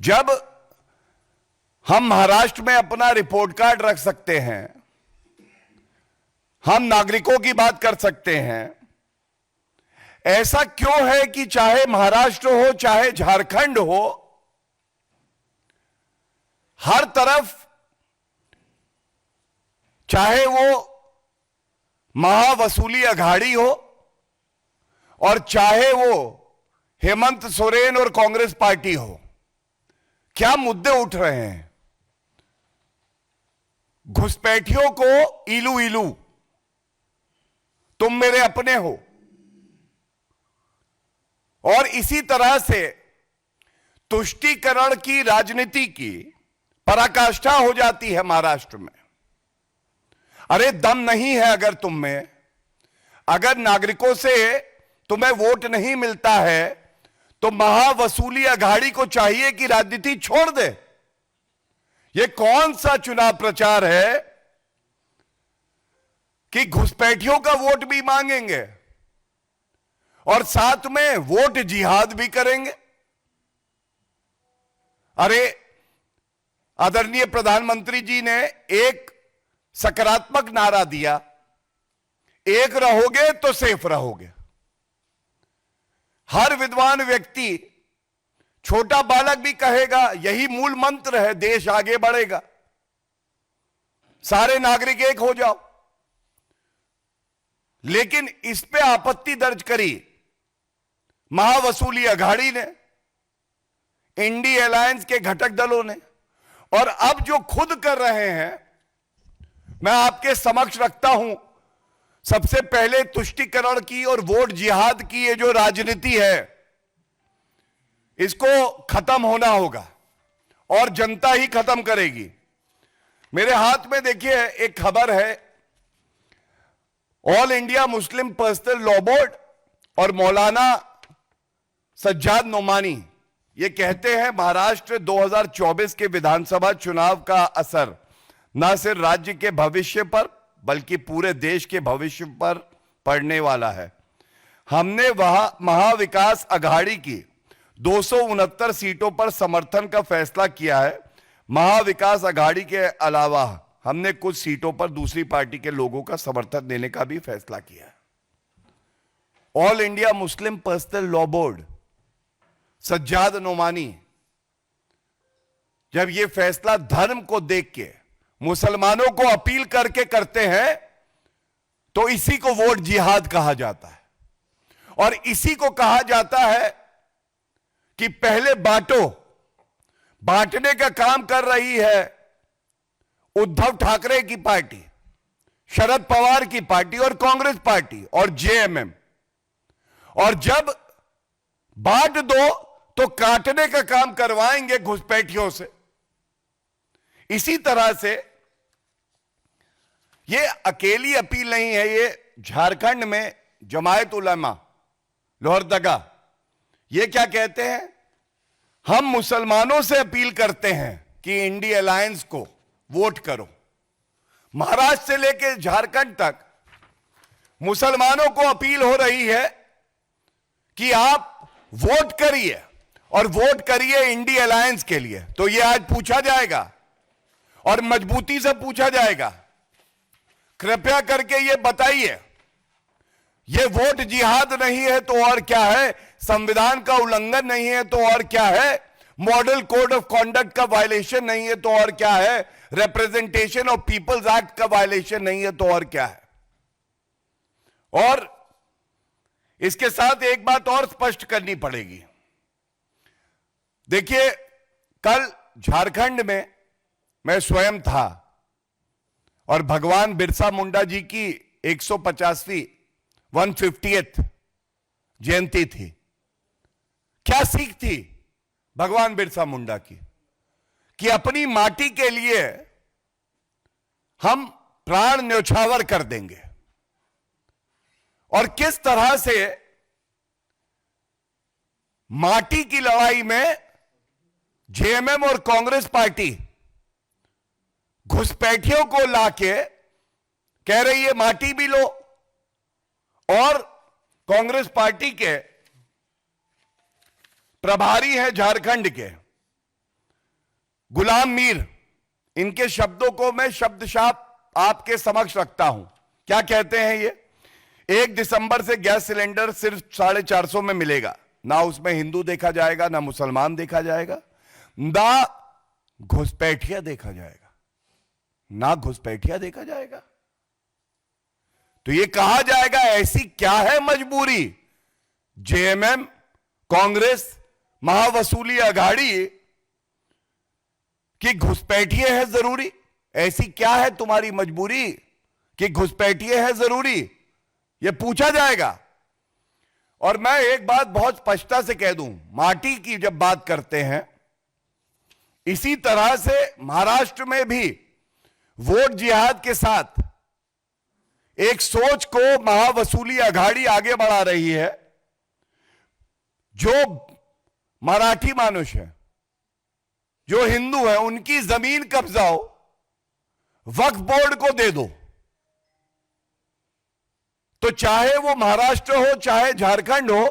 जब हम महाराष्ट्र में अपना रिपोर्ट कार्ड रख सकते हैं, हम नागरिकों की बात कर सकते हैं, ऐसा क्यों है कि चाहे महाराष्ट्र हो चाहे झारखंड हो, हर तरफ चाहे वो महावसूली अघाड़ी हो और चाहे वो हेमंत सोरेन और कांग्रेस पार्टी हो, क्या मुद्दे उठ रहे हैं? घुसपैठियों को इलू इलू, तुम मेरे अपने हो, और इसी तरह से तुष्टीकरण की राजनीति की पराकाष्ठा हो जाती है महाराष्ट्र में। अरे दम नहीं है अगर तुम में, अगर नागरिकों से तुम्हें वोट नहीं मिलता है तो महावसूली अघाड़ी को चाहिए कि राजनीति छोड़ दे। यह कौन सा चुनाव प्रचार है कि घुसपैठियों का वोट भी मांगेंगे और साथ में वोट जिहाद भी करेंगे? अरे आदरणीय प्रधानमंत्री जी ने एक सकारात्मक नारा दिया, एक रहोगे तो सेफ रहोगे। हर विद्वान व्यक्ति, छोटा बालक भी कहेगा यही मूल मंत्र है, देश आगे बढ़ेगा। सारे नागरिक एक हो जाओ। लेकिन इस पे आपत्ति दर्ज करी महावसूली अघाड़ी ने, इंडी अलायंस के घटक दलों ने, और अब जो खुद कर रहे हैं मैं आपके समक्ष रखता हूं। सबसे पहले तुष्टीकरण की और वोट जिहाद की ये जो राजनीति है, इसको खत्म होना होगा और जनता ही खत्म करेगी। मेरे हाथ में देखिए एक खबर है, all India Muslim personal law board और मौलाना सज्जाद नोमानी ये कहते हैं महाराष्ट्र 2024 के विधानसभा चुनाव का असर न सिर्फ राज्य के भविष्य पर बल्कि पूरे देश के भविष्य पर पड़ने वाला है। हमने वहां महाविकास अघाड़ी की 269 सीटों पर समर्थन का फैसला किया है। महाविकास अघाड़ी के अलावा हमने कुछ सीटों पर दूसरी पार्टी के लोगों का समर्थन देने का भी फैसला किया है। All India Muslim personal law board, Sajjad Nomani जब यह फैसला धर्म को देख के मुसलमानों को अपील करके करते हैं तो इसी को वोट जिहाद कहा जाता है। और इसी को कहा जाता है कि पहले बांटो, बांटने का काम कर रही है उद्धव ठाकरे की पार्टी, शरद पवार की पार्टी और कांग्रेस पार्टी और जेएमएम। और जब बांट दो तो काटने का काम करवाएंगे घुसपैठियों से। इसी तरह से ये अकेली अपील नहीं है, ये झारखंड में जमायत उलमा लोहरदगा ये क्या कहते हैं, हम मुसलमानों से अपील करते हैं कि इंडी अलायंस को वोट करो। महाराष्ट्र से लेकर झारखंड तक मुसलमानों को अपील हो रही है कि आप वोट करिए और वोट करिए इंडी अलायंस के लिए। तो यह आज पूछा जाएगा और मजबूती से पूछा जाएगा, कृपया करके ये बताइए, ये वोट जिहाद नहीं है तो और क्या है? संविधान का उल्लंघन नहीं है तो और क्या है? मॉडल कोड ऑफ कॉन्डक्ट का वायलेशन नहीं है तो और क्या है? रिप्रेजेंटेशन ऑफ पीपल्स एक्ट का वायलेशन नहीं है तो और क्या है? और इसके साथ एक बात और स्पष्ट करनी पड़ेगी। देखिए, कल झारखंड में मैं स्वयं था और भगवान बिरसा मुंडा जी की 150वीं 150th जयंती थी। क्या सीख थी भगवान बिरसा मुंडा की? कि अपनी माटी के लिए हम प्राण न्यौछावर कर देंगे। और किस तरह से माटी की लड़ाई में जेएमएम और कांग्रेस पार्टी घुसपैठियों को लाके कह रही है माटी भी लो, और कांग्रेस पार्टी के प्रभारी हैं झारखंड के, गुलाम मीर, इनके शब्दों को मैं शब्दशाप आपके समक्ष रखता हूं। क्या कहते हैं ये? 1 दिसंबर से गैस सिलेंडर सिर्फ 450 में मिलेगा। ना उसमें हिंदू देखा जाएगा, ना मुसलमान देखा जाएगा, ना घुसपैठिया देखा जाएगा, ना घुसपैठिया देखा जाएगा। तो ये कहा जाएगा ऐसी क्या है मजबूरी, जेएमएम, कांग्रेस, महावसूली अघाड़ी कि घुसपैठिए है जरूरी? ऐसी क्या है तुम्हारी मजबूरी कि घुसपैठिए है जरूरी? यह पूछा जाएगा। और मैं एक बात बहुत स्पष्टता से कह दूं, माटी की जब बात करते हैं, इसी तरह से महाराष्ट्र में भी वोट जिहाद के साथ एक सोच को महावसूली अघाड़ी आगे बढ़ा रही है। जो मराठी मानुष है, जो हिंदू है, उनकी जमीन कब्जाओ, वक्फ बोर्ड को दे दो। तो चाहे वो महाराष्ट्र हो चाहे झारखंड हो,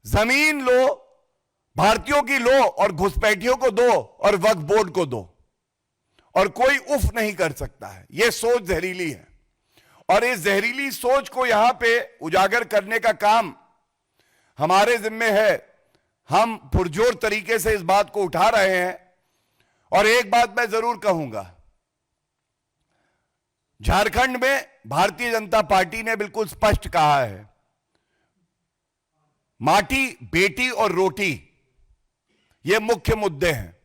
जमीन लो, भारतीयों की लो और घुसपैठियों को दो और वक्फ बोर्ड को दो, और कोई उफ नहीं कर सकता है। यह सोच जहरीली है और इस जहरीली सोच को यहां पे उजागर करने का काम हमारे जिम्मे है। हम पुरजोर तरीके से इस बात को उठा रहे हैं। और एक बात मैं जरूर कहूंगा, झारखंड में भारतीय जनता पार्टी ने बिल्कुल स्पष्ट कहा है, माटी, बेटी और रोटी ये मुख्य मुद्दे हैं।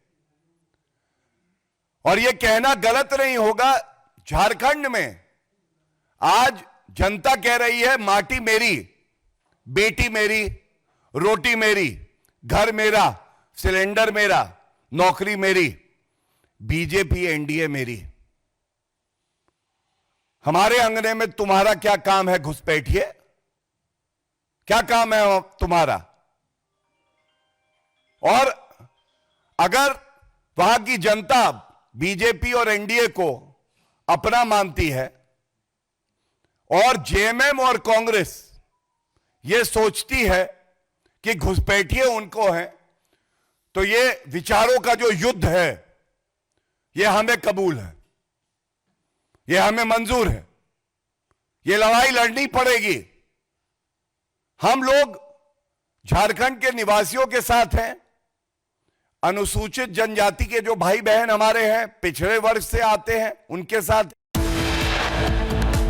और यह कहना गलत नहीं होगा, झारखंड में आज जनता कह रही है माटी मेरी, बेटी मेरी, रोटी मेरी, घर मेरा, सिलेंडर मेरा, नौकरी मेरी, बीजेपी एनडीए मेरी। हमारे अंगने में तुम्हारा क्या काम है घुसपैठिए? क्या काम है तुम्हारा? और अगर वहां की जनता बीजेपी और एनडीए को अपना मानती है और जेएमएम और कांग्रेस ये सोचती है कि घुसपैठिए उनको हैं, तो ये विचारों का जो युद्ध है ये हमें कबूल है, ये हमें मंजूर है, ये लड़ाई लड़नी पड़ेगी। हम लोग झारखंड के निवासियों के साथ हैं, अनुसूचित जनजाति के जो भाई बहन हमारे हैं, पिछड़े वर्ग से आते हैं, उनके साथ